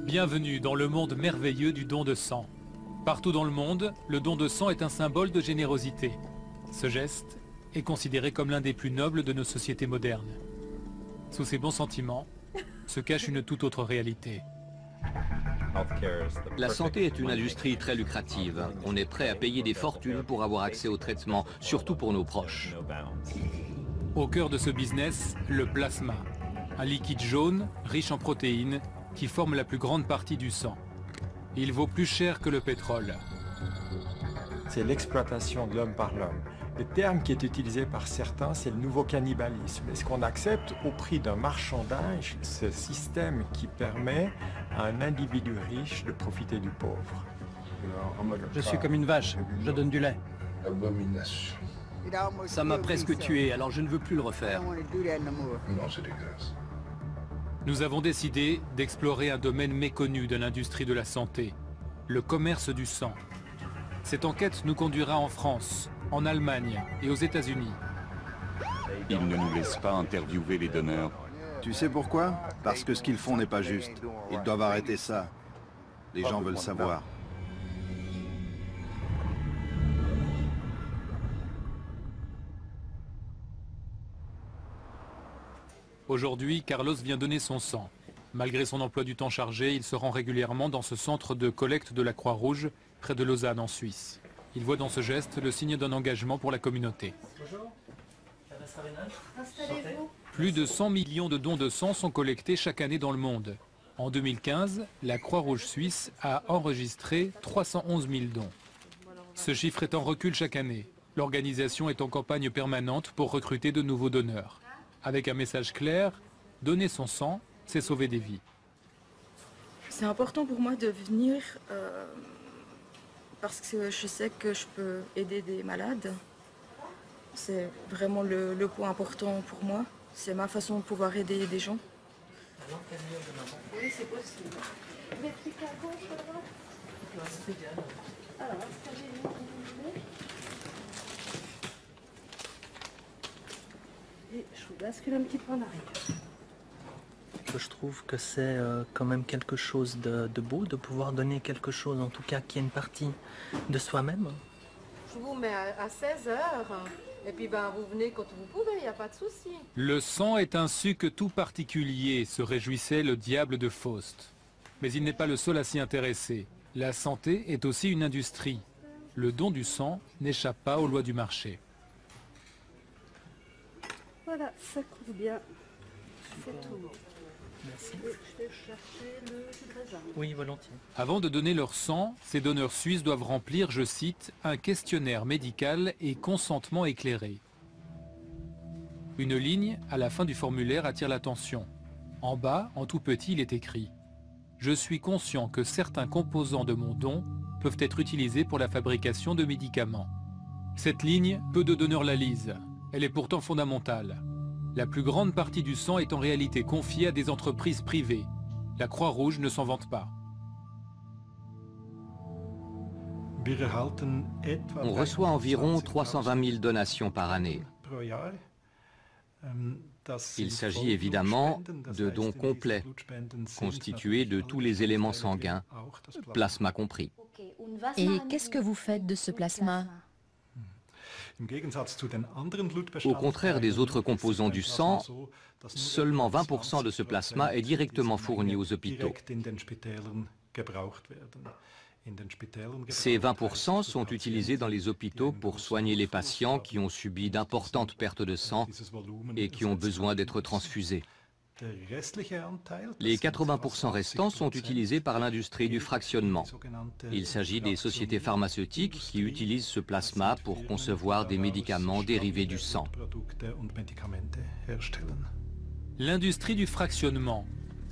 Bienvenue dans le monde merveilleux du don de sang. Partout dans le monde, le don de sang est un symbole de générosité. Ce geste est considéré comme l'un des plus nobles de nos sociétés modernes. Sous ces bons sentiments se cache une toute autre réalité. La santé est une industrie très lucrative. On est prêt à payer des fortunes pour avoir accès au traitement, surtout pour nos proches. Au cœur de ce business, le plasma, un liquide jaune, riche en protéines, qui forme la plus grande partie du sang. Il vaut plus cher que le pétrole. C'est l'exploitation de l'homme par l'homme. Le terme qui est utilisé par certains, c'est le nouveau cannibalisme. Est-ce qu'on accepte au prix d'un marchandage ce système qui permet à un individu riche de profiter du pauvre? Je suis comme une vache, je donne du lait. Abomination. Ça m'a presque tué, alors je ne veux plus le refaire. Non, c'est dégueulasse. Nous avons décidé d'explorer un domaine méconnu de l'industrie de la santé, le commerce du sang. Cette enquête nous conduira en France, en Allemagne et aux États-Unis. Ils ne nous laissent pas interviewer les donneurs. Tu sais pourquoi? Parce que ce qu'ils font n'est pas juste. Ils doivent arrêter ça. Les gens veulent savoir. Aujourd'hui, Carlos vient donner son sang. Malgré son emploi du temps chargé, il se rend régulièrement dans ce centre de collecte de la Croix-Rouge, près de Lausanne, en Suisse. Il voit dans ce geste le signe d'un engagement pour la communauté. Plus de 100 millions de dons de sang sont collectés chaque année dans le monde. En 2015, la Croix-Rouge suisse a enregistré 311 000 dons. Ce chiffre est en recul chaque année. L'organisation est en campagne permanente pour recruter de nouveaux donneurs. Avec un message clair, donner son sang, c'est sauver des vies. C'est important pour moi de venir parce que je sais que je peux aider des malades. C'est vraiment le point important pour moi. C'est ma façon de pouvoir aider des gens. Oui, c'est possible. Mais plus qu'à gauche, alors, et je vous bascule un petit peu en arrière. Je trouve que c'est quand même quelque chose de beau, de pouvoir donner quelque chose, en tout cas, qui est une partie de soi-même. Je vous mets à 16 h et puis vous venez quand vous pouvez, il n'y a pas de souci. Le sang est un suc tout particulier, se réjouissait le diable de Faust. Mais il n'est pas le seul à s'y intéresser. La santé est aussi une industrie. Le don du sang n'échappe pas aux lois du marché. Voilà, ça coule bien. C'est tout. Merci. Je vais chercher le raisin. Oui, volontiers. Avant de donner leur sang, ces donneurs suisses doivent remplir, je cite, un questionnaire médical et consentement éclairé. Une ligne à la fin du formulaire attire l'attention. En bas, en tout petit, il est écrit « Je suis conscient que certains composants de mon don peuvent être utilisés pour la fabrication de médicaments. » Cette ligne, peu de donneurs la lisent. Elle est pourtant fondamentale. La plus grande partie du sang est en réalité confiée à des entreprises privées. La Croix-Rouge ne s'en vante pas. On reçoit environ 320 000 donations par année. Il s'agit évidemment de dons complets, constitués de tous les éléments sanguins, plasma compris. Et qu'est-ce que vous faites de ce plasma ? Au contraire des autres composants du sang, seulement 20% de ce plasma est directement fourni aux hôpitaux. Ces 20% sont utilisés dans les hôpitaux pour soigner les patients qui ont subi d'importantes pertes de sang et qui ont besoin d'être transfusés. Les 80% restants sont utilisés par l'industrie du fractionnement. Il s'agit des sociétés pharmaceutiques qui utilisent ce plasma pour concevoir des médicaments dérivés du sang. L'industrie du fractionnement,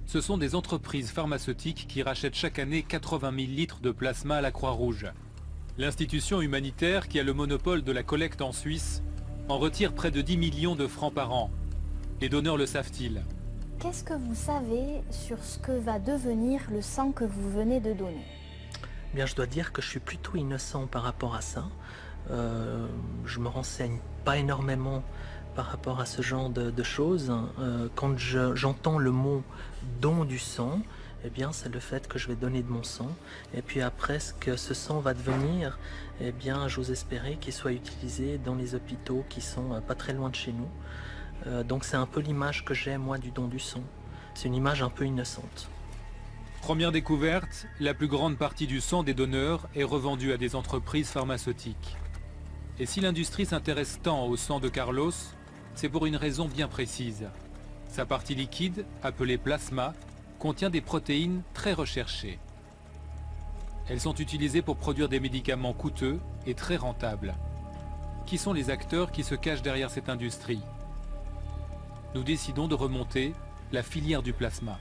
ce sont des entreprises pharmaceutiques qui rachètent chaque année 80 000 litres de plasma à la Croix-Rouge. L'institution humanitaire qui a le monopole de la collecte en Suisse en retire près de 10 millions de francs par an. Les donneurs le savent-ils ? Qu'est-ce que vous savez sur ce que va devenir le sang que vous venez de donner? Bien, je dois dire que je suis plutôt innocent par rapport à ça. Je me renseigne pas énormément par rapport à ce genre de choses. Quand j'entends le mot don du sang, eh bien c'est le fait que je vais donner de mon sang. Et puis après, ce que ce sang va devenir, eh bien j'ose espérer qu'il soit utilisé dans les hôpitaux qui sont pas très loin de chez nous. Donc c'est un peu l'image que j'ai moi du don du sang. C'est une image un peu innocente. Première découverte, la plus grande partie du sang des donneurs est revendue à des entreprises pharmaceutiques. Et si l'industrie s'intéresse tant au sang de Carlos, c'est pour une raison bien précise. Sa partie liquide, appelée plasma, contient des protéines très recherchées. Elles sont utilisées pour produire des médicaments coûteux et très rentables. Qui sont les acteurs qui se cachent derrière cette industrie? Nous décidons de remonter la filière du plasma.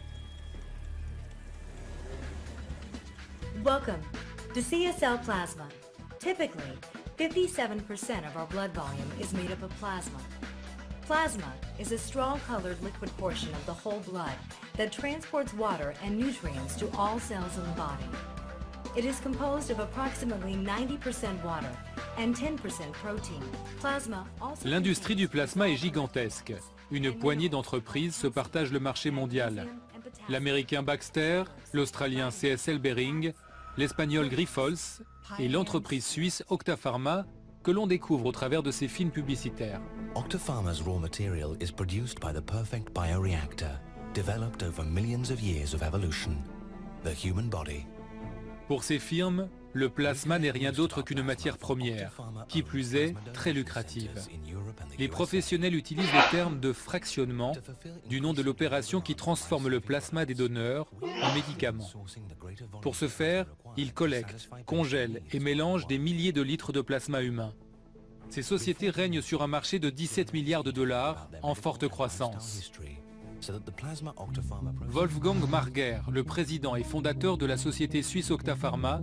Welcome to CSL Plasma. Typically, 57% of our blood volume is made up of plasma. Plasma is a straw-colored liquid portion of the whole blood that transports water and nutrients to all cells in the body. It is composed of approximately 90% water and 10% protein. Plasma also... L'industrie du plasma est gigantesque. Une poignée d'entreprises se partagent le marché mondial. L'américain Baxter, l'australien CSL Behring, l'espagnol Grifols et l'entreprise suisse Octapharma que l'on découvre au travers de ces films publicitaires. Octapharma's raw material is produced by the perfect bioreactor, developed over millions of years of evolution, the human body. Pour ces firmes, le plasma n'est rien d'autre qu'une matière première, qui plus est, très lucrative. Les professionnels utilisent le terme de fractionnement, du nom de l'opération qui transforme le plasma des donneurs en médicaments. Pour ce faire, ils collectent, congèlent et mélangent des milliers de litres de plasma humain. Ces sociétés règnent sur un marché de 17 milliards de dollars en forte croissance. Wolfgang Marger, le président et fondateur de la société suisse Octapharma,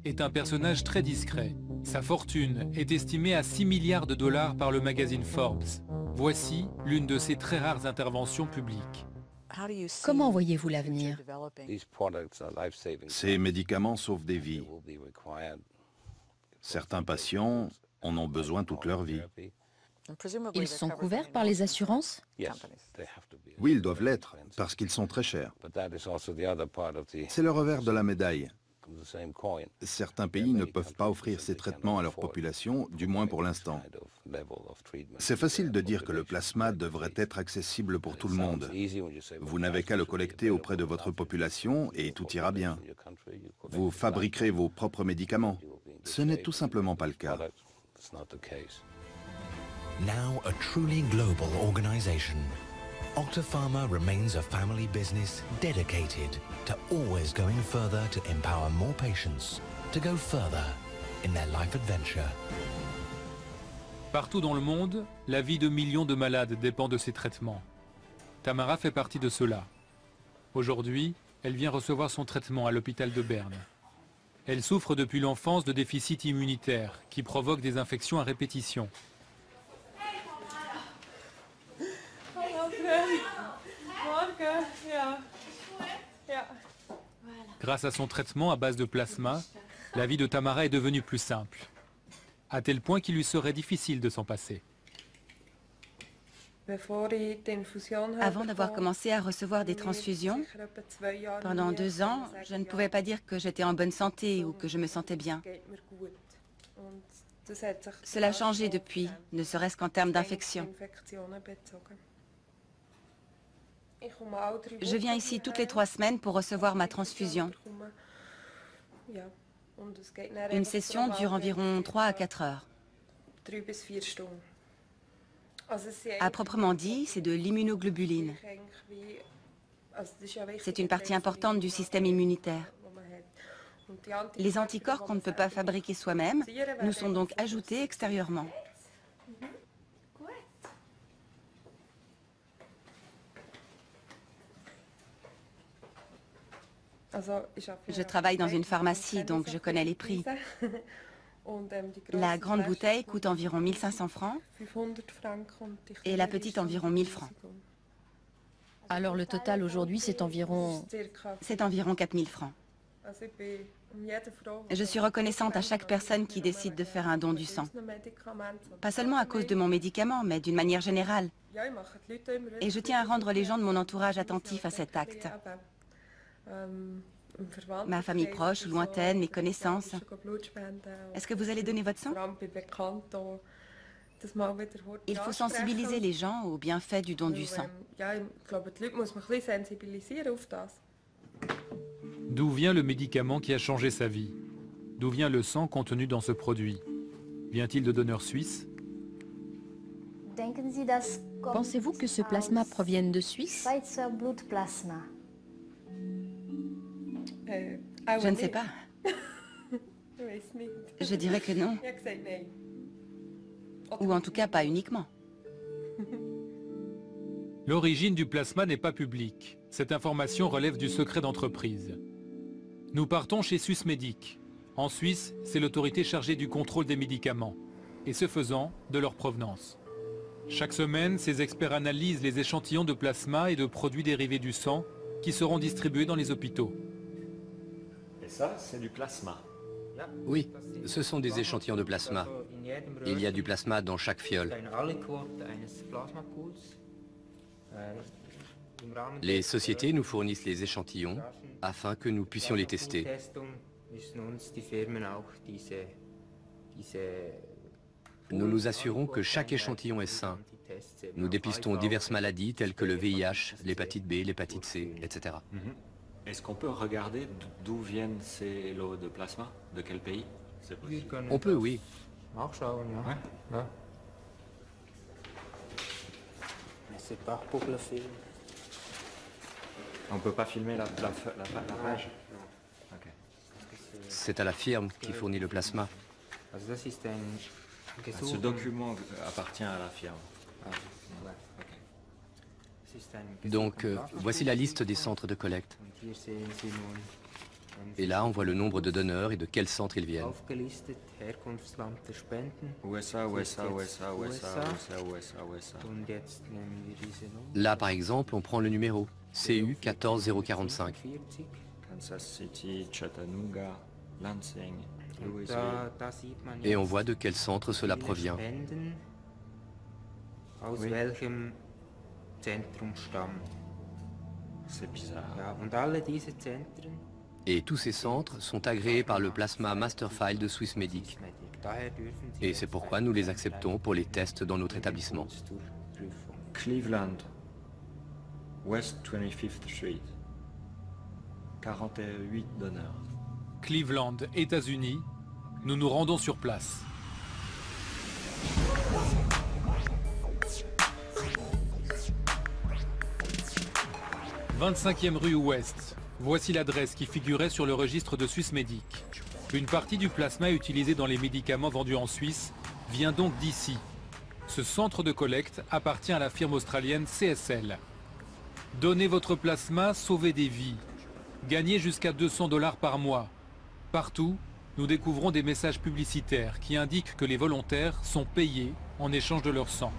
est un personnage très discret. Sa fortune est estimée à 6 milliards de dollars par le magazine Forbes. Voici l'une de ses très rares interventions publiques. Comment voyez-vous l'avenir? Ces médicaments sauvent des vies. Certains patients en ont besoin toute leur vie. Ils sont couverts par les assurances? Oui, ils doivent l'être, parce qu'ils sont très chers. C'est le revers de la médaille. Certains pays ne peuvent pas offrir ces traitements à leur population, du moins pour l'instant. C'est facile de dire que le plasma devrait être accessible pour tout le monde. Vous n'avez qu'à le collecter auprès de votre population et tout ira bien. Vous fabriquerez vos propres médicaments. Ce n'est tout simplement pas le cas. Now a truly global organization, Octapharma remains a family business dedicated to always going further to empower more patients to go further in their life adventure. Partout dans le monde, la vie de millions de malades dépend de ces traitements. Tamara fait partie de ceux-là. Aujourd'hui, elle vient recevoir son traitement à l'hôpital de Berne. Elle souffre depuis l'enfance de déficits immunitaires qui provoquent des infections à répétition. Grâce à son traitement à base de plasma, la vie de Tamara est devenue plus simple, à tel point qu'il lui serait difficile de s'en passer. Avant d'avoir commencé à recevoir des transfusions, pendant 2 ans, je ne pouvais pas dire que j'étais en bonne santé ou que je me sentais bien. Cela a changé depuis, ne serait-ce qu'en termes d'infection. Je viens ici toutes les 3 semaines pour recevoir ma transfusion. Une session dure environ 3 à 4 heures. À proprement dit, c'est de l'immunoglobuline. C'est une partie importante du système immunitaire. Les anticorps qu'on ne peut pas fabriquer soi-même nous sont donc ajoutés extérieurement. Je travaille dans une pharmacie, donc je connais les prix. La grande bouteille coûte environ 1 500 francs et la petite environ 1 000 francs. Alors le total aujourd'hui, c'est environ... C'est environ 4 000 francs. Je suis reconnaissante à chaque personne qui décide de faire un don du sang. Pas seulement à cause de mon médicament, mais d'une manière générale. Et je tiens à rendre les gens de mon entourage attentifs à cet acte. Ma famille proche ou lointaine, mes connaissances. Est-ce que vous allez donner votre sang? Il faut sensibiliser les gens aux bienfaits du don du sang. D'où vient le médicament qui a changé sa vie? D'où vient le sang contenu dans ce produit? Vient-il de donneurs suisses? Pensez-vous que ce plasma provienne de Suisse? Je ne sais pas. Je dirais que non. Ou en tout cas pas uniquement. L'origine du plasma n'est pas publique. Cette information relève du secret d'entreprise. Nous partons chez Swissmedic. En Suisse, c'est l'autorité chargée du contrôle des médicaments, et ce faisant, de leur provenance. Chaque semaine, ces experts analysent les échantillons de plasma et de produits dérivés du sang qui seront distribués dans les hôpitaux. Et ça, c'est du plasma. Oui, ce sont des échantillons de plasma. Il y a du plasma dans chaque fiole. Les sociétés nous fournissent les échantillons afin que nous puissions les tester. Nous nous assurons que chaque échantillon est sain. Nous dépistons diverses maladies telles que le VIH, l'hépatite B, l'hépatite C, etc. Est-ce qu'on peut regarder d'où viennent ces lots de plasma? De quel pays? On peut, oui. Ouais. Mais c'est pas pour le film. On peut pas filmer la page? Okay. C'est à la firme qui fournit le plasma. Ce document appartient à la firme. Donc, voici la liste des centres de collecte. Et là, on voit le nombre de donneurs et de quel centre ils viennent. USA. Là, par exemple, on prend le numéro CU 14045. Kansas City, Chattanooga, Lansing, Louisville. Et on voit de quel centre cela provient. Oui. C'est bizarre. Et tous ces centres sont agréés par le plasma Masterfile de Swissmedic. Et c'est pourquoi nous les acceptons pour les tests dans notre établissement. Cleveland, West 25th Street. 48 donneurs. Cleveland, États-Unis, nous nous rendons sur place. « 25e rue Ouest. Voici l'adresse qui figurait sur le registre de Swissmedic. Une partie du plasma utilisé dans les médicaments vendus en Suisse vient donc d'ici. Ce centre de collecte appartient à la firme australienne CSL. Donnez votre plasma, sauvez des vies. Gagnez jusqu'à 200 $ par mois. Partout, nous découvrons des messages publicitaires qui indiquent que les volontaires sont payés en échange de leur sang.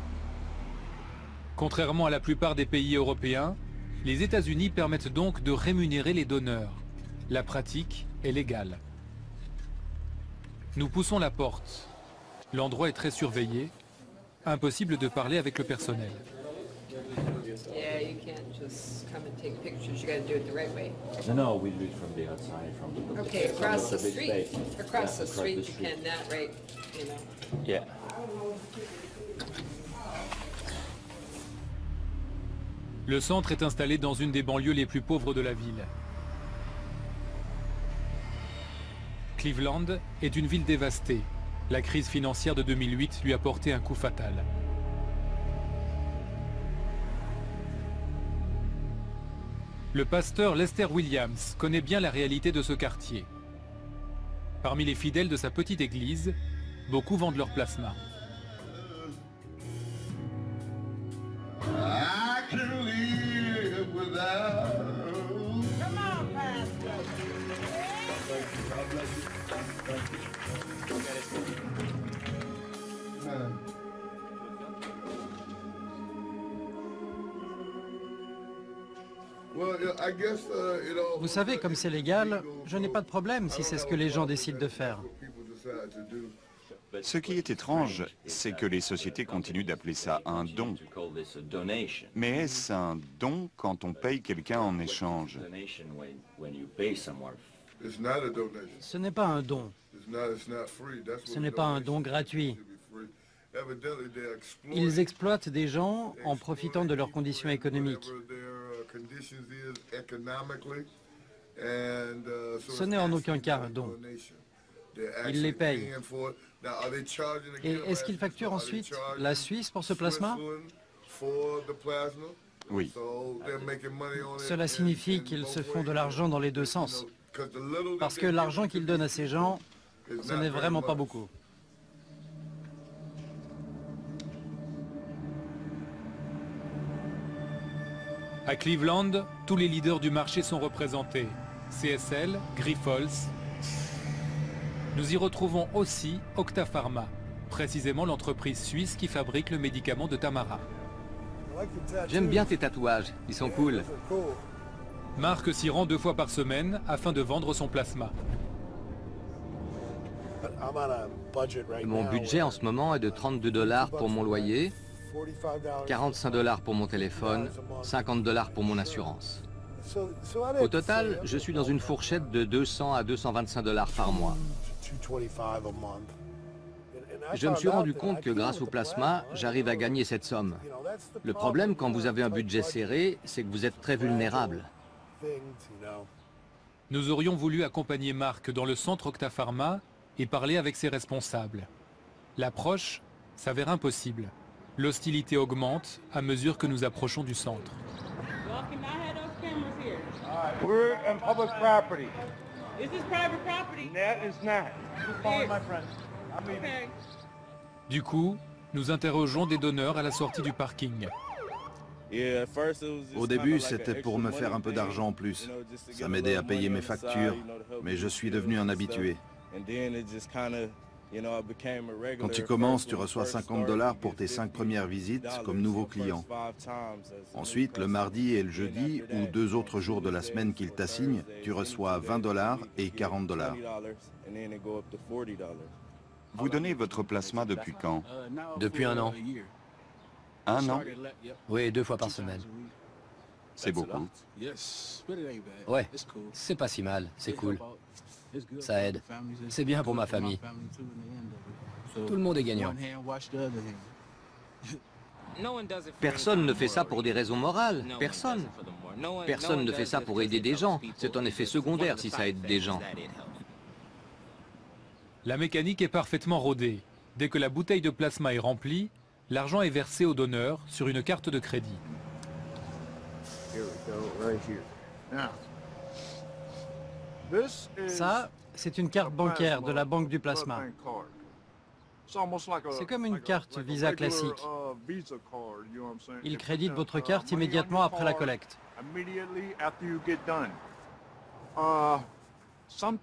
Contrairement à la plupart des pays européens, les États-Unis permettent donc de rémunérer les donneurs. La pratique est légale. Nous poussons la porte. L'endroit est très surveillé. Impossible de parler avec le personnel. Yeah, you can't just come and take pictures. You got to do it the right way. No, we do it from the outside, from the. Okay, across the big street. space. Across Yeah, the street, you can that right. You know. Yeah. Le centre est installé dans une des banlieues les plus pauvres de la ville. Cleveland est une ville dévastée. La crise financière de 2008 lui a porté un coup fatal. Le pasteur Lester Williams connaît bien la réalité de ce quartier. Parmi les fidèles de sa petite église, beaucoup vendent leur plasma. Vous savez, comme c'est légal, je n'ai pas de problème si c'est ce que les gens décident de faire. Ce qui est étrange, c'est que les sociétés continuent d'appeler ça un don. Mais est-ce un don quand on paye quelqu'un en échange? Ce n'est pas un don. Ce n'est pas un don gratuit. Ils exploitent des gens en profitant de leurs conditions économiques. Ce n'est en aucun cas un don. Ils les payent. Et est-ce qu'ils facturent ensuite la Suisse pour ce plasma? Oui. Cela signifie qu'ils se font de l'argent dans les deux sens. Parce que l'argent qu'ils donnent à ces gens, ce n'est vraiment pas beaucoup. À Cleveland, tous les leaders du marché sont représentés. CSL, Grifols. Nous y retrouvons aussi Octapharma, précisément l'entreprise suisse qui fabrique le médicament de Tamara. J'aime bien tes tatouages, ils sont cool. Marc s'y rend 2 fois par semaine afin de vendre son plasma. Mon budget en ce moment est de 32 $ pour mon loyer, 45 $ pour mon téléphone, 50 $ pour mon assurance. Au total, je suis dans une fourchette de 200 à 225 $ par mois. Je me suis rendu compte que grâce au plasma, j'arrive à gagner cette somme. Le problème quand vous avez un budget serré, c'est que vous êtes très vulnérable. Nous aurions voulu accompagner Marc dans le centre Octapharma et parler avec ses responsables. L'approche s'avère impossible. L'hostilité augmente à mesure que nous approchons du centre. We're on public property. Is this private property? That is not. Just follow my friend. I'm leaving. Du coup, nous interrogeons des donneurs à la sortie du parking. Au début, c'était pour me faire un peu d'argent en plus. Ça m'aidait à payer mes factures, mais je suis devenu un habitué. Quand tu commences, tu reçois 50 $ pour tes 5 premières visites comme nouveau client. Ensuite, le mardi et le jeudi, ou 2 autres jours de la semaine qu'ils t'assignent, tu reçois 20 $ et 40 $. Vous donnez votre plasma depuis quand? Depuis 1 an. 1 an? Oui, 2 fois par semaine. C'est beaucoup. Ouais, c'est pas si mal, c'est cool. Ça aide. C'est bien pour ma famille. Tout le monde est gagnant. Personne ne fait ça pour des raisons morales. Personne. Personne ne fait ça pour aider des gens. C'est un effet secondaire si ça aide des gens. La mécanique est parfaitement rodée. Dès que la bouteille de plasma est remplie, l'argent est versé au donneur sur une carte de crédit. Ça, c'est une carte bancaire de la banque du plasma. C'est comme une carte Visa classique. Ils créditent votre carte immédiatement après la collecte.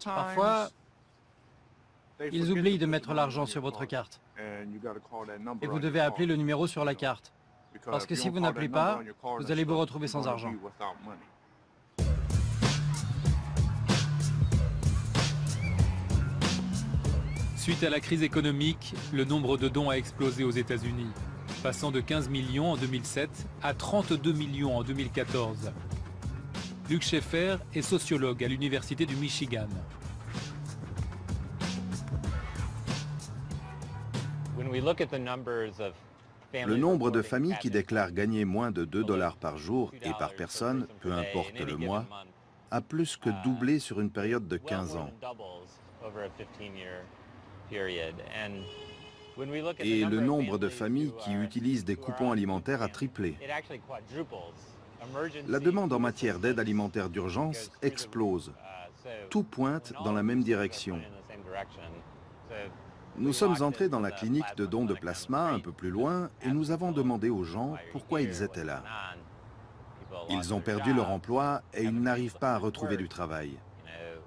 Parfois, ils oublient de mettre l'argent sur votre carte. Et vous devez appeler le numéro sur la carte. Parce que si vous n'appelez pas, vous allez vous retrouver sans argent. Suite à la crise économique, le nombre de dons a explosé aux États-Unis, passant de 15 millions en 2007 à 32 millions en 2014. Luc Schaeffer est sociologue à l'Université du Michigan. Le nombre de familles qui déclarent gagner moins de 2 $ par jour et par personne, peu importe le mois, a plus que doublé sur une période de 15 ans. Et le nombre de familles qui utilisent des coupons alimentaires a triplé. La demande en matière d'aide alimentaire d'urgence explose. Tout pointe dans la même direction. Nous sommes entrés dans la clinique de dons de plasma un peu plus loin et nous avons demandé aux gens pourquoi ils étaient là. Ils ont perdu leur emploi et ils n'arrivent pas à retrouver du travail.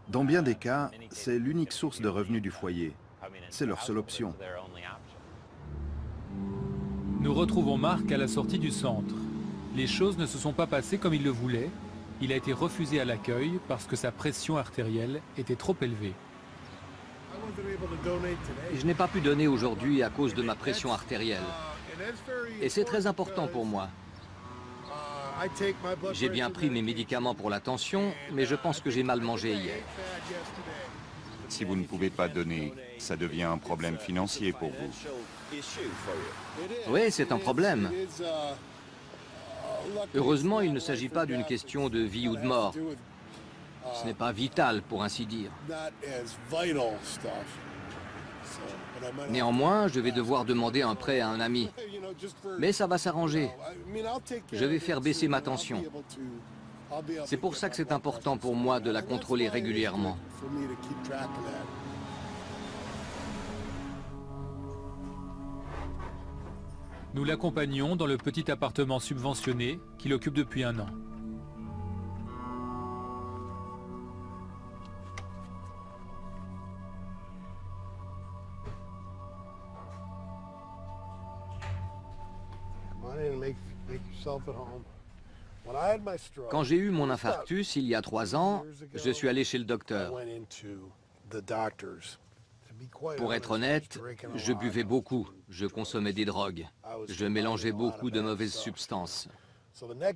Dans bien des cas, c'est l'unique source de revenus du foyer. C'est leur seule option. Nous retrouvons Marc à la sortie du centre. Les choses ne se sont pas passées comme il le voulait. Il a été refusé à l'accueil parce que sa pression artérielle était trop élevée. Je n'ai pas pu donner aujourd'hui à cause de ma pression artérielle. Et c'est très important pour moi. J'ai bien pris mes médicaments pour la tension, mais je pense que j'ai mal mangé hier. Si vous ne pouvez pas donner, ça devient un problème financier pour vous. Oui, c'est un problème. Heureusement, il ne s'agit pas d'une question de vie ou de mort. Ce n'est pas vital, pour ainsi dire. Néanmoins, je vais devoir demander un prêt à un ami. Mais ça va s'arranger. Je vais faire baisser ma tension. C'est pour ça que c'est important pour moi de la contrôler régulièrement. Nous l'accompagnons dans le petit appartement subventionné qu'il occupe depuis 1 an. Quand j'ai eu mon infarctus il y a 3 ans, je suis allé chez le docteur. Pour être honnête, je buvais beaucoup, je consommais des drogues, je mélangeais beaucoup de mauvaises substances.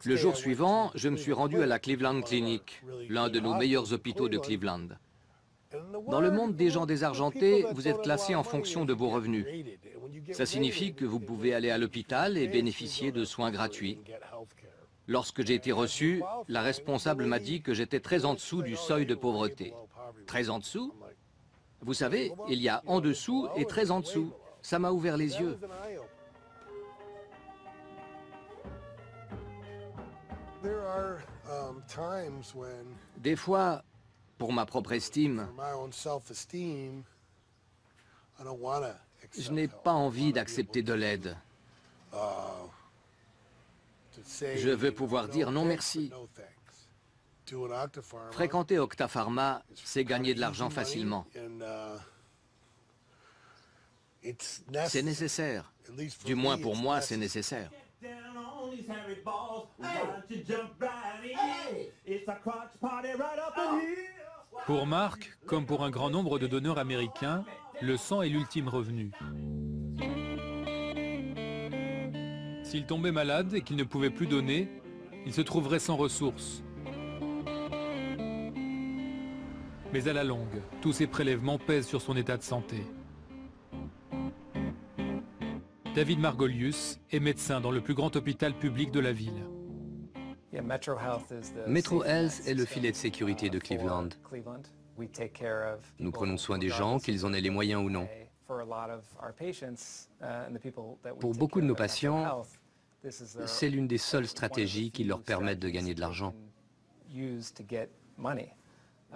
Le jour suivant, je me suis rendu à la Cleveland Clinic, l'un de nos meilleurs hôpitaux de Cleveland. Dans le monde des gens désargentés, vous êtes classé en fonction de vos revenus. Ça signifie que vous pouvez aller à l'hôpital et bénéficier de soins gratuits. Lorsque j'ai été reçu, la responsable m'a dit que j'étais très en dessous du seuil de pauvreté. Très en dessous? Vous savez, il y a en dessous et très en dessous. Ça m'a ouvert les yeux. Des fois, pour ma propre estime, je n'ai pas envie d'accepter de l'aide. Je veux pouvoir dire non merci. Fréquenter Octapharma, c'est gagner de l'argent facilement. C'est nécessaire. Du moins pour moi, c'est nécessaire. Pour Mark, comme pour un grand nombre de donneurs américains, le sang est l'ultime revenu. S'il tombait malade et qu'il ne pouvait plus donner, il se trouverait sans ressources. Mais à la longue, tous ces prélèvements pèsent sur son état de santé. David Margolius est médecin dans le plus grand hôpital public de la ville. Metro Health est le filet de sécurité de Cleveland. Nous prenons soin des gens, qu'ils en aient les moyens ou non. Pour beaucoup de nos patients, c'est l'une des seules stratégies qui leur permettent de gagner de l'argent.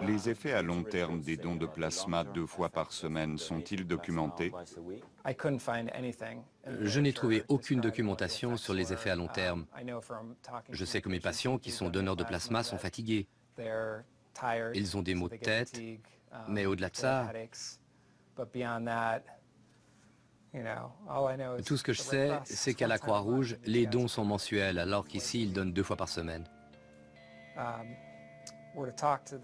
Les effets à long terme des dons de plasma 2 fois par semaine sont-ils documentés? Je n'ai trouvé aucune documentation sur les effets à long terme. Je sais que mes patients qui sont donneurs de plasma sont fatigués. Ils ont des maux de tête, mais au-delà de ça, tout ce que je sais, c'est qu'à la Croix-Rouge, les dons sont mensuels, alors qu'ici, ils donnent 2 fois par semaine.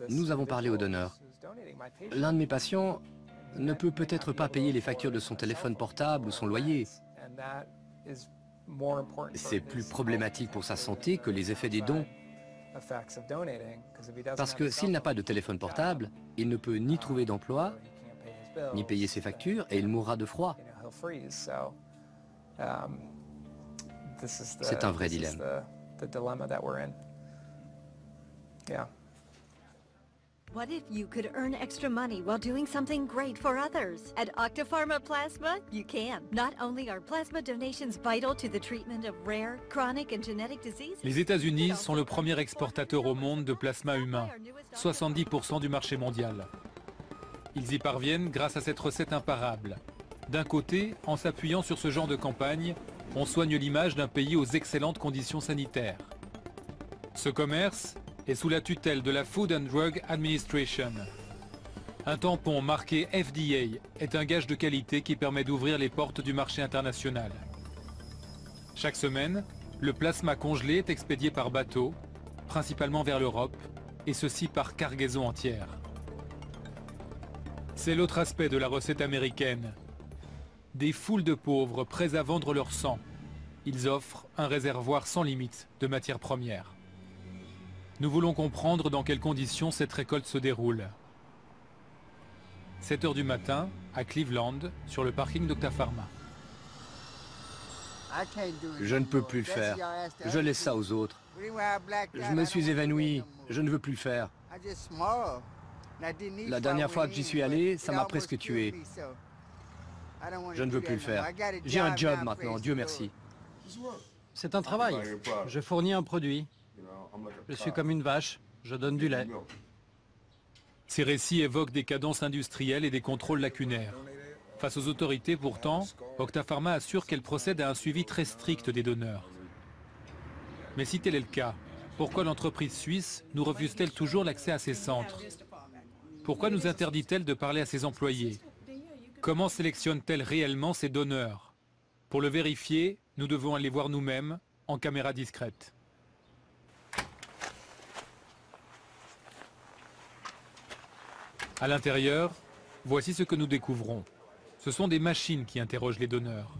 Nous avons parlé aux donneurs. L'un de mes patients ne peut peut-être pas payer les factures de son téléphone portable ou son loyer. C'est plus problématique pour sa santé que les effets des dons. Parce que s'il n'a pas de téléphone portable, il ne peut ni trouver d'emploi, ni payer ses factures, et il mourra de froid. C'est un vrai dilemme. What if you could earn extra money while doing something great for others? At Octapharma Plasma, you can. Not only are plasma donations vital to the treatment of rare, chronic and genetic diseases. Les États-Unis sont le premier exportateur au monde de plasma humain, 70% du marché mondial. Ils y parviennent grâce à cette recette imparable. D'un côté, en s'appuyant sur ce genre de campagne, on soigne l'image d'un pays aux excellentes conditions sanitaires. Ce commerce est sous la tutelle de la Food and Drug Administration. Un tampon marqué FDA est un gage de qualité qui permet d'ouvrir les portes du marché international. Chaque semaine, le plasma congelé est expédié par bateau, principalement vers l'Europe, et ceci par cargaison entière. C'est l'autre aspect de la recette américaine. Des foules de pauvres prêts à vendre leur sang. Ils offrent un réservoir sans limite de matières premières. Nous voulons comprendre dans quelles conditions cette récolte se déroule. 7 h du matin, à Cleveland, sur le parking d'Octapharma. Je ne peux plus le faire. Je laisse ça aux autres. Je me suis évanoui. Je ne veux plus le faire. La dernière fois que j'y suis allé, ça m'a presque tué. Je ne veux plus le faire. J'ai un job maintenant, Dieu merci. C'est un travail. Je fournis un produit. Je suis comme une vache. Je donne du lait. Ces récits évoquent des cadences industrielles et des contrôles lacunaires. Face aux autorités, pourtant, Octapharma assure qu'elle procède à un suivi très strict des donneurs. Mais si tel est le cas, pourquoi l'entreprise suisse nous refuse-t-elle toujours l'accès à ces centres? Pourquoi nous interdit-elle de parler à ses employés? Comment sélectionne-t-elle réellement ses donneurs? Pour le vérifier, nous devons aller voir nous-mêmes en caméra discrète. À l'intérieur, voici ce que nous découvrons. Ce sont des machines qui interrogent les donneurs.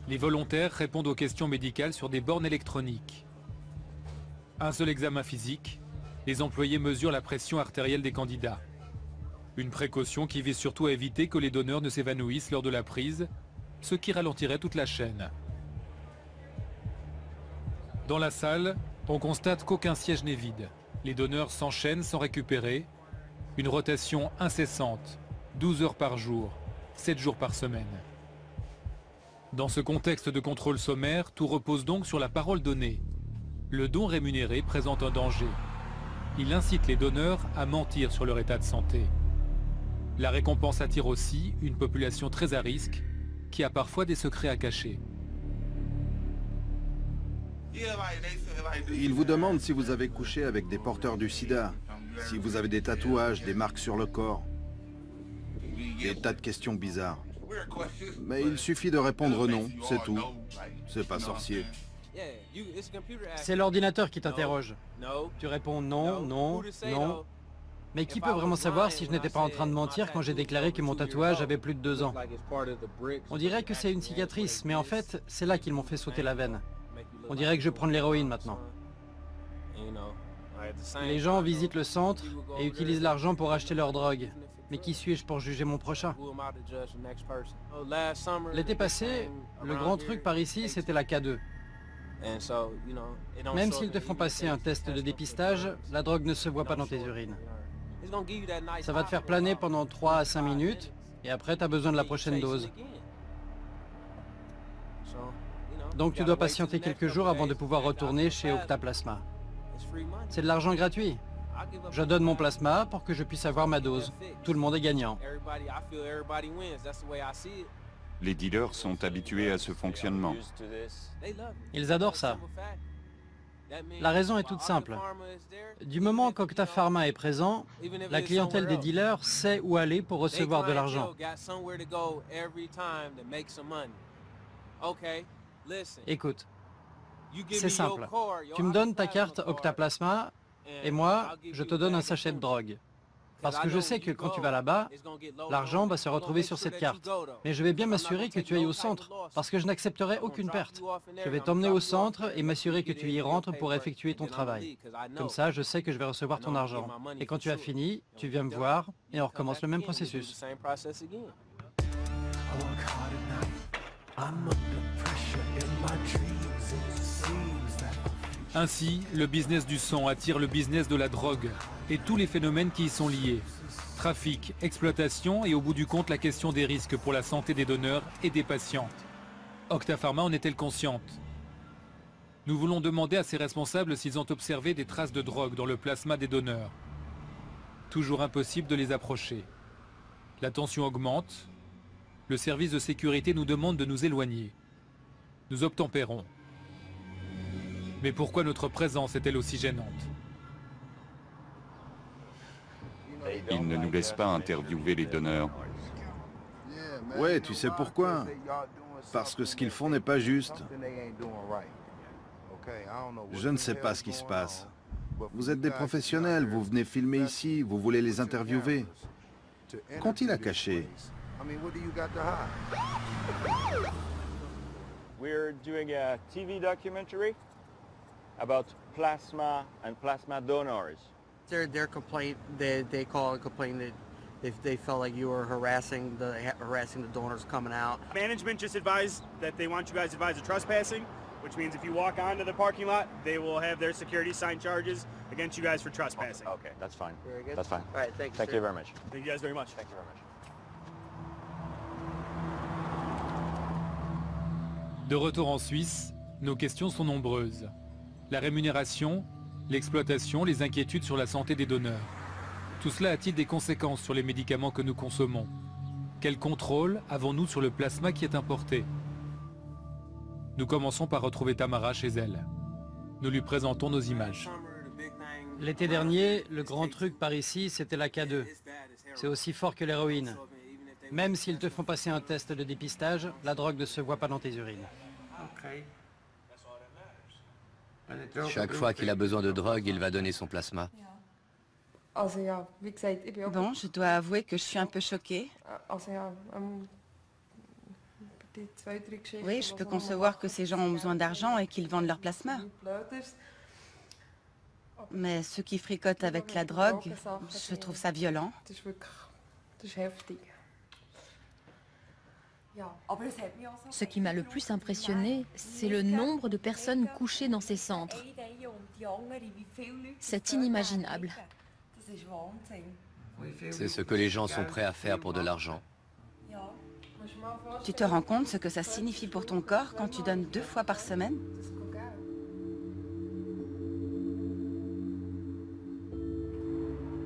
Les volontaires répondent aux questions médicales sur des bornes électroniques. Un seul examen physique, les employés mesurent la pression artérielle des candidats. Une précaution qui vise surtout à éviter que les donneurs ne s'évanouissent lors de la prise, ce qui ralentirait toute la chaîne. Dans la salle, on constate qu'aucun siège n'est vide. Les donneurs s'enchaînent sans récupérer. Une rotation incessante, 12 heures par jour, 7 jours par semaine. Dans ce contexte de contrôle sommaire, tout repose donc sur la parole donnée. Le don rémunéré présente un danger. Il incite les donneurs à mentir sur leur état de santé. La récompense attire aussi une population très à risque, qui a parfois des secrets à cacher. Ils vous demandent si vous avez couché avec des porteurs du sida, si vous avez des tatouages, des marques sur le corps. Des tas de questions bizarres. Mais il suffit de répondre non, c'est tout. C'est pas sorcier. C'est l'ordinateur qui t'interroge. Tu réponds non, non, non. Mais qui peut vraiment savoir si je n'étais pas en train de mentir quand j'ai déclaré que mon tatouage avait plus de 2 ans? On dirait que c'est une cicatrice, mais en fait, c'est là qu'ils m'ont fait sauter la veine. On dirait que je prends de l'héroïne maintenant. Les gens visitent le centre et utilisent l'argent pour acheter leur drogue. Mais qui suis-je pour juger mon prochain? L'été passé, le grand truc par ici, c'était la K2. Même s'ils te font passer un test de dépistage, la drogue ne se voit pas dans tes urines. Ça va te faire planer pendant 3 à 5 minutes, et après tu as besoin de la prochaine dose. Donc tu dois patienter quelques jours avant de pouvoir retourner chez Octaplasma. C'est de l'argent gratuit. Je donne mon plasma pour que je puisse avoir ma dose. Tout le monde est gagnant. Les dealers sont habitués à ce fonctionnement. Ils adorent ça. La raison est toute simple. Du moment qu'Octapharma est présent, la clientèle des dealers sait où aller pour recevoir de l'argent. Écoute, c'est simple. Tu me donnes ta carte Octaplasma et moi, je te donne un sachet de drogue. Parce que je sais que quand tu vas là-bas, l'argent va se retrouver sur cette carte. Mais je vais bien m'assurer que tu ailles au centre, parce que je n'accepterai aucune perte. Je vais t'emmener au centre et m'assurer que tu y rentres pour effectuer ton travail. Comme ça, je sais que je vais recevoir ton argent. Et quand tu as fini, tu viens me voir et on recommence le même processus. Ainsi, le business du sang attire le business de la drogue et tous les phénomènes qui y sont liés. Trafic, exploitation et au bout du compte la question des risques pour la santé des donneurs et des patients. Octapharma en est-elle consciente? Nous voulons demander à ses responsables s'ils ont observé des traces de drogue dans le plasma des donneurs. Toujours impossible de les approcher. La tension augmente. Le service de sécurité nous demande de nous éloigner. Nous obtempérons. Mais pourquoi notre présence est-elle aussi gênante? Ils ne nous laissent pas interviewer les donneurs. Ouais, tu sais pourquoi? Parce que ce qu'ils font n'est pas juste. Je ne sais pas ce qui se passe. Vous êtes des professionnels, vous venez filmer ici, vous voulez les interviewer. Qu'ont-ils à cacher? We're doing a TV documentary about plasma and plasma donors. Their complaint, they call it complaint that they felt like you were harassing the donors coming out. Management just advised that they want you guys to advise of trespassing, which means if you walk onto the parking lot, they will have their security sign charges against you guys for trespassing. Okay, that's fine. Very good. That's fine. All right, thank you. Thank you very much. Thank you guys very much. Thank you very much. De retour en Suisse, nos questions sont nombreuses. La rémunération, l'exploitation, les inquiétudes sur la santé des donneurs. Tout cela a-t-il des conséquences sur les médicaments que nous consommons? Quel contrôle avons-nous sur le plasma qui est importé? Nous commençons par retrouver Tamara chez elle. Nous lui présentons nos images. L'été dernier, le grand truc par ici, c'était la K2. C'est aussi fort que l'héroïne. Même s'ils te font passer un test de dépistage, la drogue ne se voit pas dans tes urines. Chaque fois qu'il a besoin de drogue, il va donner son plasma. Bon, je dois avouer que je suis un peu choquée. Oui, je peux concevoir que ces gens ont besoin d'argent et qu'ils vendent leur plasma. Mais ceux qui fricotent avec la drogue, je trouve ça violent. Ce qui m'a le plus impressionné, c'est le nombre de personnes couchées dans ces centres. C'est inimaginable. C'est ce que les gens sont prêts à faire pour de l'argent. Tu te rends compte ce que ça signifie pour ton corps quand tu donnes 2 fois par semaine?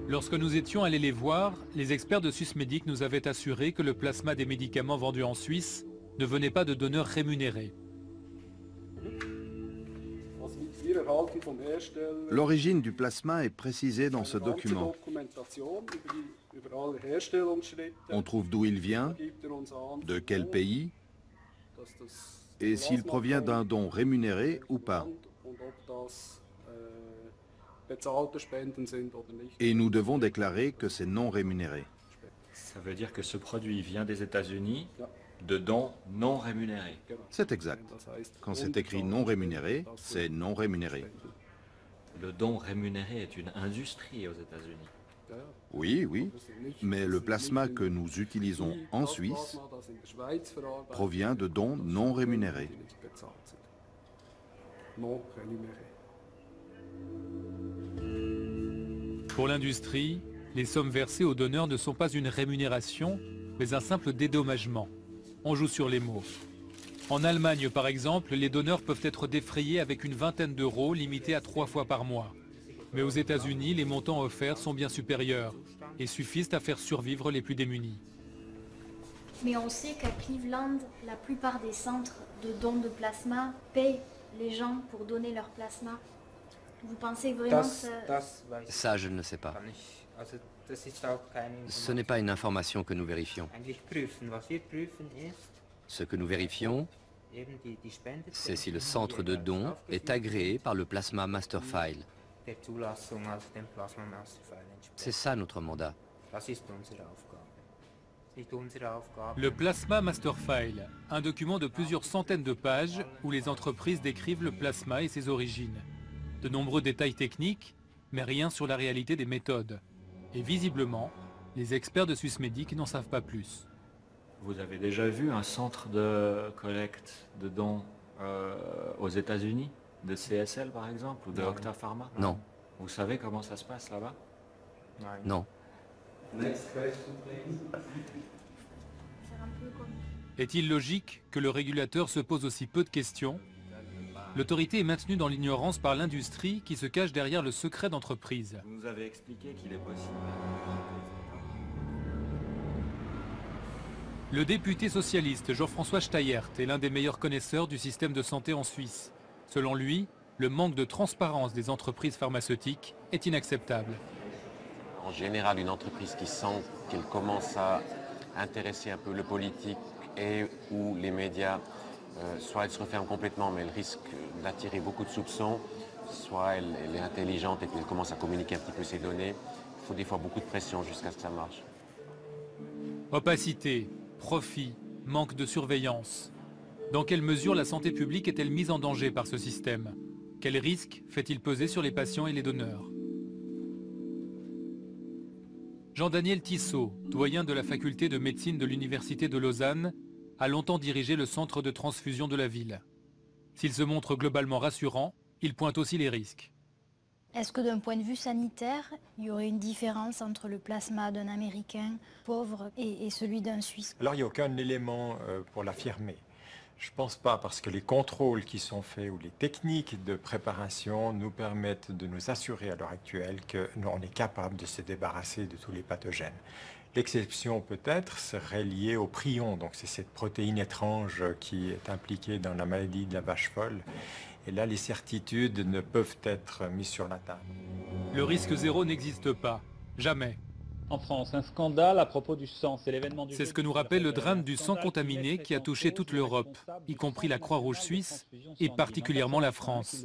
Lorsque nous étions allés les voir, les experts de Swissmedic nous avaient assuré que le plasma des médicaments vendus en Suisse ne venait pas de donneurs rémunérés. L'origine du plasma est précisée dans ce document. On trouve d'où il vient, de quel pays, et s'il provient d'un don rémunéré ou pas. Et nous devons déclarer que c'est non rémunéré. Ça veut dire que ce produit vient des États-Unis de dons non rémunérés. C'est exact. Quand c'est écrit non rémunéré, c'est non rémunéré. Le don rémunéré est une industrie aux États-Unis. Oui, oui, mais le plasma que nous utilisons en Suisse provient de dons non rémunérés. Pour l'industrie, les sommes versées aux donneurs ne sont pas une rémunération, mais un simple dédommagement. On joue sur les mots. En Allemagne, par exemple, les donneurs peuvent être défrayés avec une vingtaine d'euros, limités à 3 fois par mois. Mais aux États-Unis, les montants offerts sont bien supérieurs et suffisent à faire survivre les plus démunis. Mais on sait qu'à Cleveland, la plupart des centres de dons de plasma payent les gens pour donner leur plasma. Vous pensez vraiment que Ça, je ne le sais pas. Ce n'est pas une information que nous vérifions. Ce que nous vérifions, c'est si le centre de don est agréé par le Plasma Master File. C'est ça notre mandat. Le Plasma Master File, un document de plusieurs centaines de pages où les entreprises décrivent le plasma et ses origines. De nombreux détails techniques, mais rien sur la réalité des méthodes. Et visiblement, les experts de Swissmedic n'en savent pas plus. Vous avez déjà vu un centre de collecte de dons aux États-Unis, de CSL par exemple, ou de Octa Pharma? Non. Vous savez comment ça se passe là-bas? Non. Est-il logique que le régulateur se pose aussi peu de questions? L'autorité est maintenue dans l'ignorance par l'industrie qui se cache derrière le secret d'entreprise. Vous nous avez expliqué qu'il est possible. Le député socialiste Jean-François Steyert est l'un des meilleurs connaisseurs du système de santé en Suisse. Selon lui, le manque de transparence des entreprises pharmaceutiques est inacceptable. En général, une entreprise qui sent qu'elle commence à intéresser un peu le politique et ou les médias, soit elle se referme complètement, mais elle risque d'attirer beaucoup de soupçons, soit elle est intelligente et puis elle commence à communiquer un petit peu ses données. Il faut des fois beaucoup de pression jusqu'à ce que ça marche. Opacité, profit, manque de surveillance. Dans quelle mesure la santé publique est-elle mise en danger par ce système? Quels risques fait-il peser sur les patients et les donneurs? Jean-Daniel Tissot, doyen de la faculté de médecine de l'Université de Lausanne, a longtemps dirigé le centre de transfusion de la ville. S'il se montre globalement rassurant, il pointe aussi les risques. Est-ce que d'un point de vue sanitaire, il y aurait une différence entre le plasma d'un Américain pauvre et celui d'un Suisse? Alors il n'y a aucun élément pour l'affirmer. Je ne pense pas, parce que les contrôles qui sont faits ou les techniques de préparation nous permettent de nous assurer à l'heure actuelle qu'on est capable de se débarrasser de tous les pathogènes. L'exception peut-être serait liée au prion, donc c'est cette protéine étrange qui est impliquée dans la maladie de la vache folle. Et là, les certitudes ne peuvent être mises sur la table. Le risque zéro n'existe pas, jamais. En France, un scandale à propos du sang, c'est l'événement du... C'est ce que nous rappelle le drame du sang contaminé qui a touché toute l'Europe, y compris la Croix-Rouge suisse et particulièrement la France.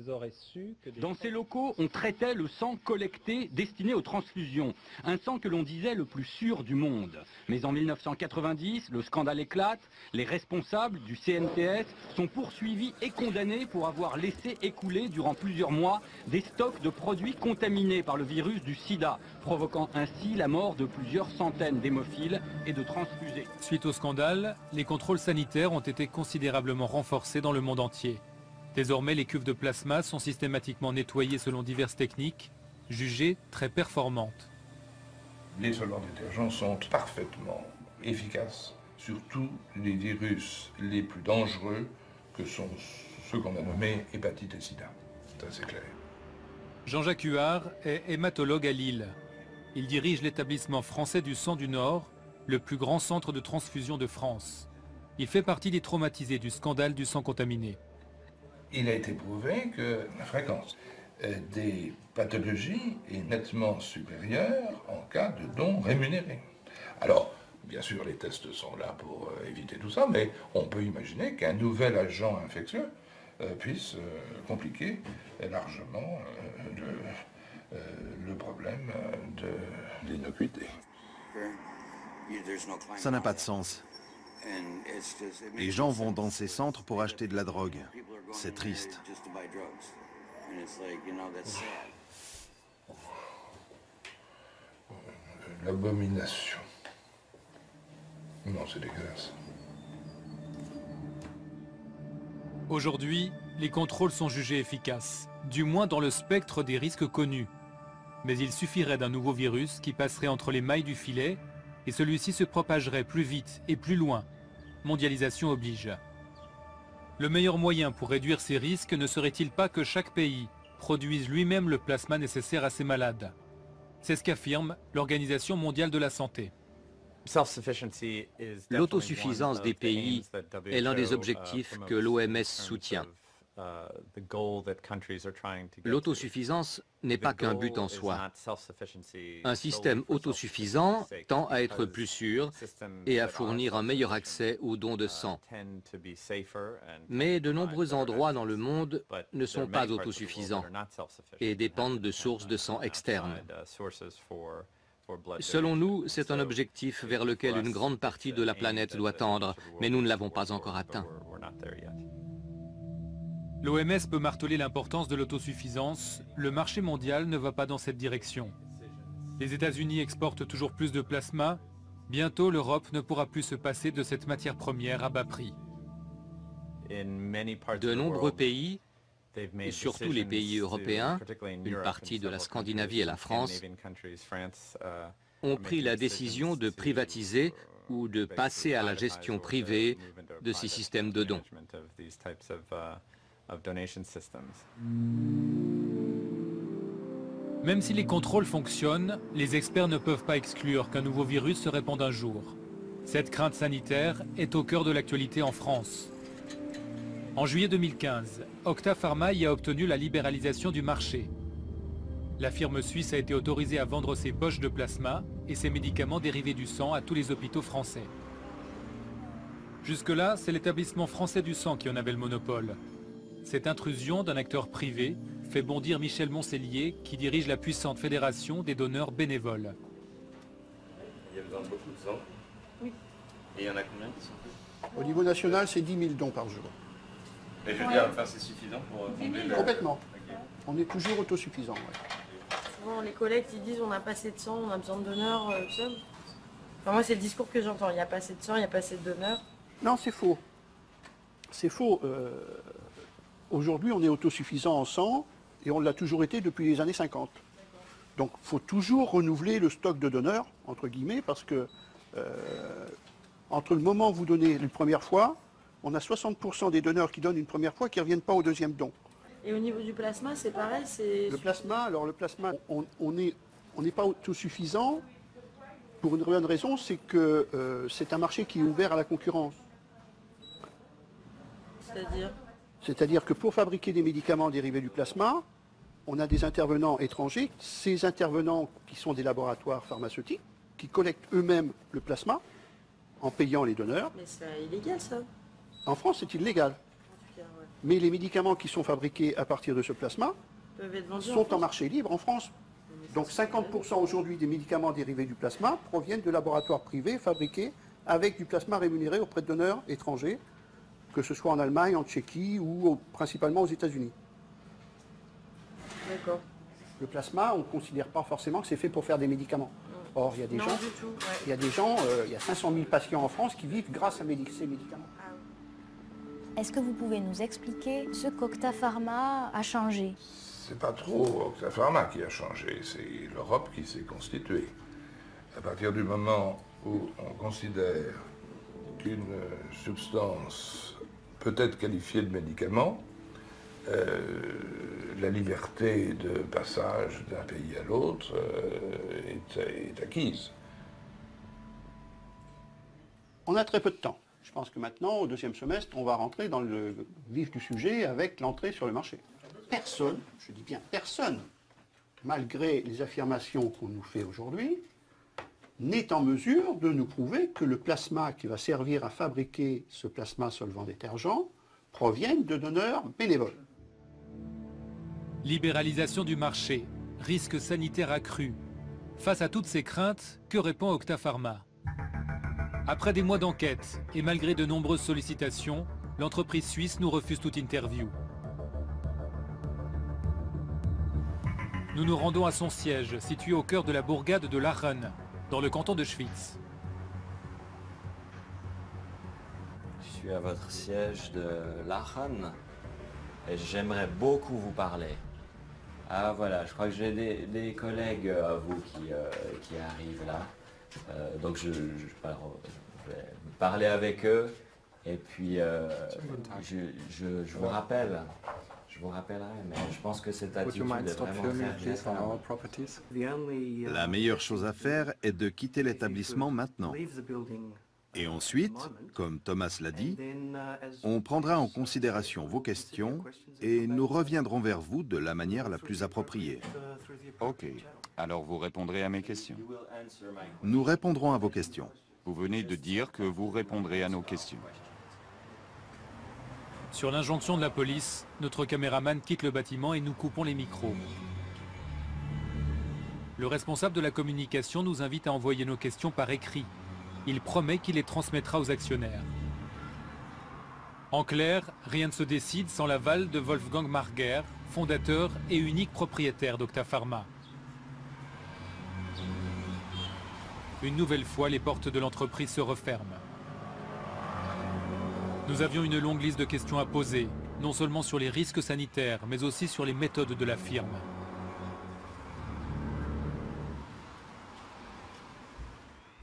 Dans ces locaux, on traitait le sang collecté destiné aux transfusions, un sang que l'on disait le plus sûr du monde. Mais en 1990, le scandale éclate, les responsables du CNTS sont poursuivis et condamnés pour avoir laissé écouler durant plusieurs mois des stocks de produits contaminés par le virus du sida, provoquant ainsi la mort de plusieurs centaines d'hémophiles et de transfusés. Suite au scandale, les contrôles sanitaires ont été considérablement renforcés dans le monde entier. Désormais, les cuves de plasma sont systématiquement nettoyées selon diverses techniques, jugées très performantes. Les solvants détergents sont parfaitement efficaces sur tous les virus les plus dangereux que sont ceux qu'on a nommés hépatite et sida. Ça, c'est clair. Jean-Jacques Huard est hématologue à Lille. Il dirige l'établissement français du sang du Nord, le plus grand centre de transfusion de France. Il fait partie des traumatisés du scandale du sang contaminé. Il a été prouvé que la fréquence des pathologies est nettement supérieure en cas de dons rémunérés. Alors, bien sûr, les tests sont là pour éviter tout ça, mais on peut imaginer qu'un nouvel agent infectieux puisse compliquer largement le problème de l'innocuité. Ça n'a pas de sens. Les gens vont dans ces centres pour acheter de la drogue. C'est triste. L'abomination. Non, c'est dégueulasse. Aujourd'hui, les contrôles sont jugés efficaces, du moins dans le spectre des risques connus. Mais il suffirait d'un nouveau virus qui passerait entre les mailles du filet et celui-ci se propagerait plus vite et plus loin. Mondialisation oblige. Le meilleur moyen pour réduire ces risques ne serait-il pas que chaque pays produise lui-même le plasma nécessaire à ses malades? C'est ce qu'affirme l'Organisation mondiale de la santé. L'autosuffisance des pays est l'un des objectifs que l'OMS soutient. L'autosuffisance n'est pas qu'un but en soi. Un système autosuffisant tend à être plus sûr et à fournir un meilleur accès aux dons de sang. Mais de nombreux endroits dans le monde ne sont pas autosuffisants et dépendent de sources de sang externes. Selon nous, c'est un objectif vers lequel une grande partie de la planète doit tendre, mais nous ne l'avons pas encore atteint. L'OMS peut marteler l'importance de l'autosuffisance, le marché mondial ne va pas dans cette direction. Les États-Unis exportent toujours plus de plasma, bientôt l'Europe ne pourra plus se passer de cette matière première à bas prix. De nombreux pays, et surtout les pays européens, une partie de la Scandinavie et la France, ont pris la décision de privatiser ou de passer à la gestion privée de ces systèmes de dons. Même si les contrôles fonctionnent, les experts ne peuvent pas exclure qu'un nouveau virus se répande un jour. Cette crainte sanitaire est au cœur de l'actualité en France. En juillet 2015, Octa Pharma y a obtenu la libéralisation du marché. La firme suisse a été autorisée à vendre ses poches de plasma et ses médicaments dérivés du sang à tous les hôpitaux français. Jusque-là, c'est l'établissement français du sang qui en avait le monopole. Cette intrusion d'un acteur privé fait bondir Michel Moncellier, qui dirige la puissante fédération des donneurs bénévoles. Il y a besoin de beaucoup de sang. Oui. Et il y en a combien qui sont faits? Au niveau national, c'est 10 000 dons par jour. Et je veux dire, enfin, c'est suffisant pour combler le... Complètement. Okay. On est toujours autosuffisant. Ouais. Souvent, les collectes, ils disent on n'a pas assez de sang, on a besoin de donneurs, tout ça. Enfin, moi, c'est le discours que j'entends. Il n'y a pas assez de sang, il n'y a pas assez de donneurs. Non, c'est faux. C'est faux. Aujourd'hui, on est autosuffisant en sang et on l'a toujours été depuis les années 50. Donc, il faut toujours renouveler le stock de donneurs, entre guillemets, parce que entre le moment où vous donnez une première fois, on a 60% des donneurs qui donnent une première fois qui ne reviennent pas au deuxième don. Et au niveau du plasma, c'est pareil, c'est... Le plasma, on n'est pas autosuffisant pour une bonne raison, c'est que c'est un marché qui est ouvert à la concurrence. C'est-à-dire? C'est-à-dire que pour fabriquer des médicaments dérivés du plasma, on a des intervenants étrangers. Ces intervenants qui sont des laboratoires pharmaceutiques, qui collectent eux-mêmes le plasma en payant les donneurs. Mais c'est illégal, ça. En France, c'est illégal. Ouais. Mais les médicaments qui sont fabriqués à partir de ce plasma sont en marché libre en France. Donc 50% aujourd'hui des médicaments dérivés du plasma proviennent de laboratoires privés fabriqués avec du plasma rémunéré auprès de donneurs étrangers, que ce soit en Allemagne, en Tchéquie ou principalement aux États-Unis. D'accord. Le plasma, on ne considère pas forcément que c'est fait pour faire des médicaments. Or, il y a des gens, il y a 500 000 patients en France qui vivent grâce à ces médicaments. Est-ce que vous pouvez nous expliquer ce qu'Octa Pharma a changé? C'est pas trop Octa Pharma qui a changé, c'est l'Europe qui s'est constituée. À partir du moment où on considère qu'une substance peut être qualifiée de médicament, la liberté de passage d'un pays à l'autre est acquise. On a très peu de temps. Je pense que maintenant, au deuxième semestre, on va rentrer dans le vif du sujet avec l'entrée sur le marché. Personne, je dis bien personne, malgré les affirmations qu'on nous fait aujourd'hui, n'est en mesure de nous prouver que le plasma qui va servir à fabriquer ce plasma solvant détergent provienne de donneurs bénévoles. Libéralisation du marché, risque sanitaire accru. Face à toutes ces craintes, que répond Octa Pharma? Après des mois d'enquête et malgré de nombreuses sollicitations, l'entreprise suisse nous refuse toute interview. Nous nous rendons à son siège, situé au cœur de la bourgade de Lachen, dans le canton de Schwyz. Je suis à votre siège de Lachen et j'aimerais beaucoup vous parler. Ah voilà, je crois que j'ai des collègues à vous qui arrivent là. Donc je vais parler avec eux et puis je vous rappelle. Je vous rappellerai, mais je pense que cette attitude est vraiment très... La meilleure chose à faire est de quitter l'établissement maintenant. Et ensuite, comme Thomas l'a dit, on prendra en considération vos questions et nous reviendrons vers vous de la manière la plus appropriée. Ok, alors vous répondrez à mes questions. Nous répondrons à vos questions. Vous venez de dire que vous répondrez à nos questions. Sur l'injonction de la police, notre caméraman quitte le bâtiment et nous coupons les micros. Le responsable de la communication nous invite à envoyer nos questions par écrit. Il promet qu'il les transmettra aux actionnaires. En clair, rien ne se décide sans l'aval de Wolfgang Marger, fondateur et unique propriétaire d'Octa Pharma. Une nouvelle fois, les portes de l'entreprise se referment. Nous avions une longue liste de questions à poser, non seulement sur les risques sanitaires, mais aussi sur les méthodes de la firme.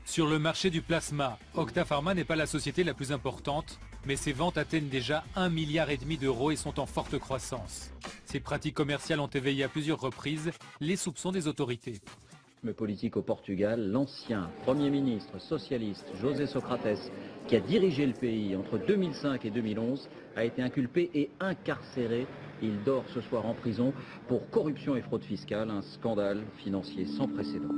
Sur le marché du plasma, Octa Pharma n'est pas la société la plus importante, mais ses ventes atteignent déjà 1,5 milliard d'euros et sont en forte croissance. Ces pratiques commerciales ont éveillé à plusieurs reprises les soupçons des autorités. Politique au Portugal, l'ancien Premier ministre socialiste José Socrates, qui a dirigé le pays entre 2005 et 2011, a été inculpé et incarcéré. Il dort ce soir en prison pour corruption et fraude fiscale, un scandale financier sans précédent.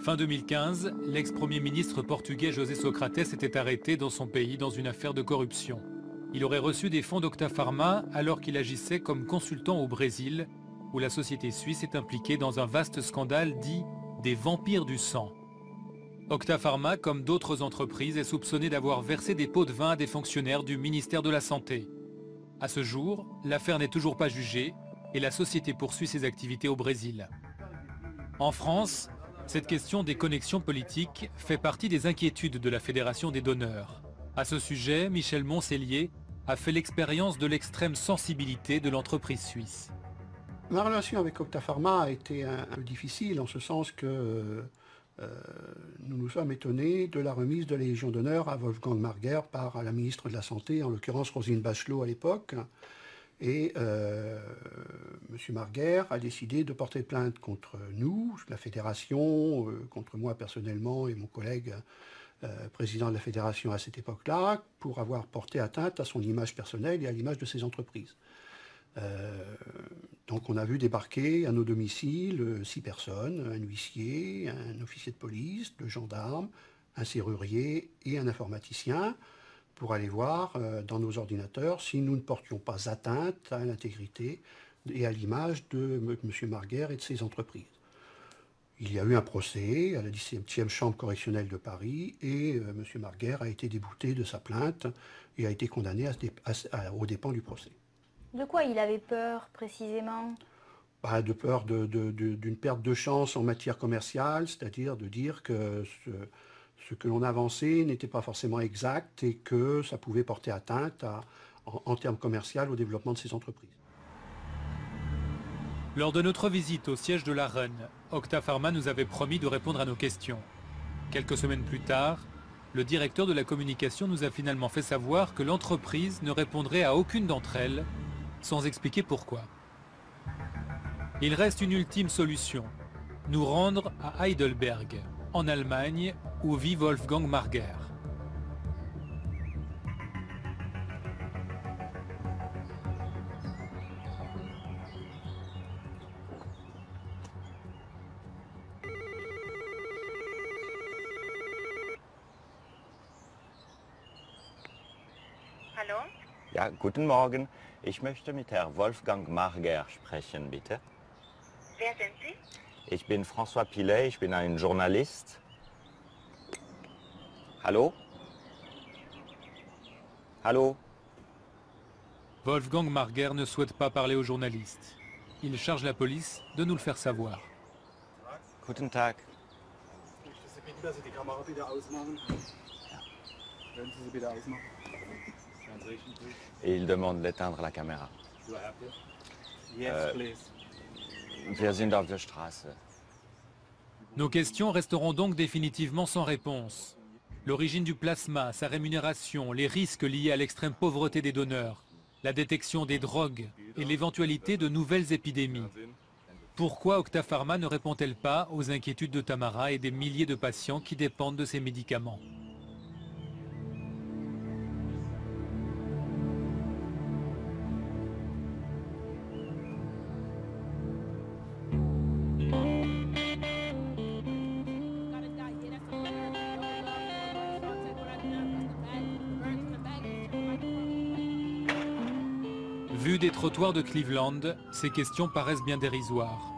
Fin 2015, l'ex-premier ministre portugais José Socrates était arrêté dans son pays dans une affaire de corruption. Il aurait reçu des fonds d'Octa Pharma alors qu'il agissait comme consultant au Brésil, où la société suisse est impliquée dans un vaste scandale dit des vampires du sang. Octapharma, comme d'autres entreprises, est soupçonné d'avoir versé des pots de vin à des fonctionnaires du ministère de la Santé. À ce jour, l'affaire n'est toujours pas jugée et la société poursuit ses activités au Brésil. En France, cette question des connexions politiques fait partie des inquiétudes de la Fédération des donneurs. À ce sujet, Michel Moncelier a fait l'expérience de l'extrême sensibilité de l'entreprise suisse. Ma relation avec Octapharma a été un peu difficile en ce sens que nous nous sommes étonnés de la remise de la Légion d'honneur à Wolfgang Marguer par la ministre de la Santé, en l'occurrence Roselyne Bachelot à l'époque. Et M. Marguer a décidé de porter plainte contre nous, la fédération, contre moi personnellement et mon collègue président de la fédération à cette époque-là, pour avoir porté atteinte à son image personnelle et à l'image de ses entreprises. Donc on a vu débarquer à nos domiciles 6 personnes, un huissier, un officier de police, 2 gendarmes, un serrurier et un informaticien, pour aller voir dans nos ordinateurs si nous ne portions pas atteinte à l'intégrité et à l'image de M. Marguer et de ses entreprises. Il y a eu un procès à la 17e chambre correctionnelle de Paris et M. Marguer a été débouté de sa plainte et a été condamné aux dépens du procès. De quoi il avait peur précisément? De peur d'une perte de chance en matière commerciale, c'est-à-dire de dire que ce que l'on avançait n'était pas forcément exact et que ça pouvait porter atteinte en termes commerciaux au développement de ces entreprises. Lors de notre visite au siège de l'AREN, Octapharma nous avait promis de répondre à nos questions. Quelques semaines plus tard, le directeur de la communication nous a finalement fait savoir que l'entreprise ne répondrait à aucune d'entre elles, sans expliquer pourquoi. Il reste une ultime solution, nous rendre à Heidelberg, en Allemagne, où vit Wolfgang Marguer. Hallo? Ja, guten Morgen. Ich möchte mit Herrn Wolfgang Marguer sprechen, bitte. Wer sind Sie? Ich bin François Pilet, ich bin ein Journalist. Hallo? Hallo? Wolfgang Marguer ne souhaite pas parler aux journalistes. Il charge la police de nous le faire savoir. Guten Tag. Dass Sie die Kamera bitte ausmachen. Können Sie sie bitte ausmachen? Et il demande d'éteindre la caméra. Yes, please. Wir sind auf der Straße. Nos questions resteront donc définitivement sans réponse. L'origine du plasma, sa rémunération, les risques liés à l'extrême pauvreté des donneurs, la détection des drogues et l'éventualité de nouvelles épidémies. Pourquoi Octapharma ne répond-elle pas aux inquiétudes de Tamara et des milliers de patients qui dépendent de ces médicaments? Vu des trottoirs de Cleveland, ces questions paraissent bien dérisoires.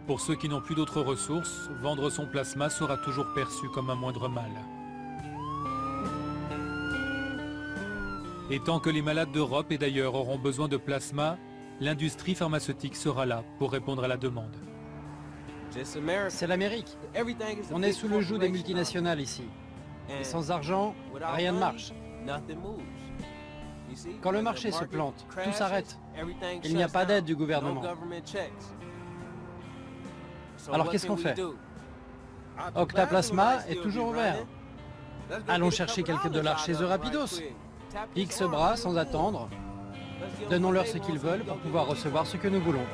Pour ceux qui n'ont plus d'autres ressources, vendre son plasma sera toujours perçu comme un moindre mal. Et tant que les malades d'Europe et d'ailleurs auront besoin de plasma, l'industrie pharmaceutique sera là pour répondre à la demande. C'est l'Amérique. On est sous le joug des multinationales ici. Et sans argent, rien ne marche. Quand le marché se plante, tout s'arrête. Il n'y a pas d'aide du gouvernement. Alors qu'est-ce qu'on fait? Octaplasma est toujours ouvert. Allons chercher quelques dollars chez eux rapidos. X bras sans attendre. Donnons-leur ce qu'ils veulent pour pouvoir recevoir ce que nous voulons.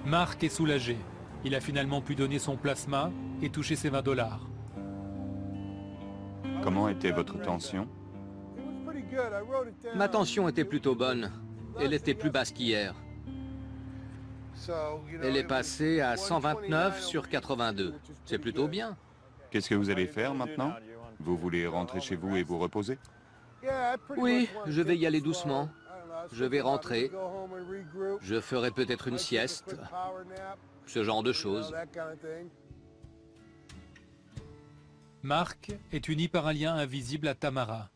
Marc est soulagé. Il a finalement pu donner son plasma et toucher ses $20. Comment était votre tension? Ma tension était plutôt bonne. Elle était plus basse qu'hier. Elle est passée à 129 sur 82. C'est plutôt bien. Qu'est-ce que vous allez faire maintenant? Vous voulez rentrer chez vous et vous reposer? Oui, je vais y aller doucement. je vais rentrer, je ferai peut-être une sieste, ce genre de choses. Marc est uni par un lien invisible à Tamara.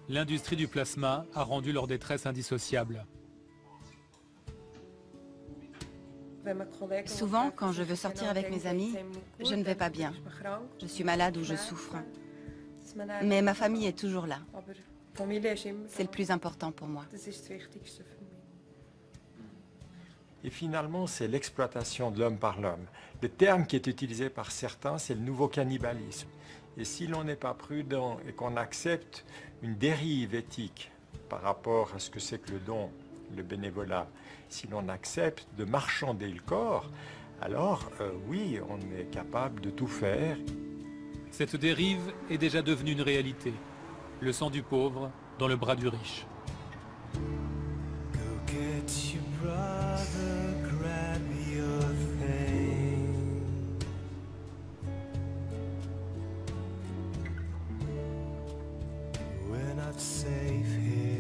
L'industrie du plasma a rendu leur détresse indissociable. Souvent, quand je veux sortir avec mes amis, je ne vais pas bien. Je suis malade ou je souffre. Mais ma famille est toujours là. C'est le plus important pour moi. Et finalement, c'est l'exploitation de l'homme par l'homme. Le terme qui est utilisé par certains, c'est le nouveau cannibalisme. Et si l'on n'est pas prudent et qu'on accepte une dérive éthique par rapport à ce que c'est que le don, le bénévolat, si l'on accepte de marchander le corps, alors oui, on est capable de tout faire. Cette dérive est déjà devenue une réalité. Le sang du pauvre dans le bras du riche. Safe here.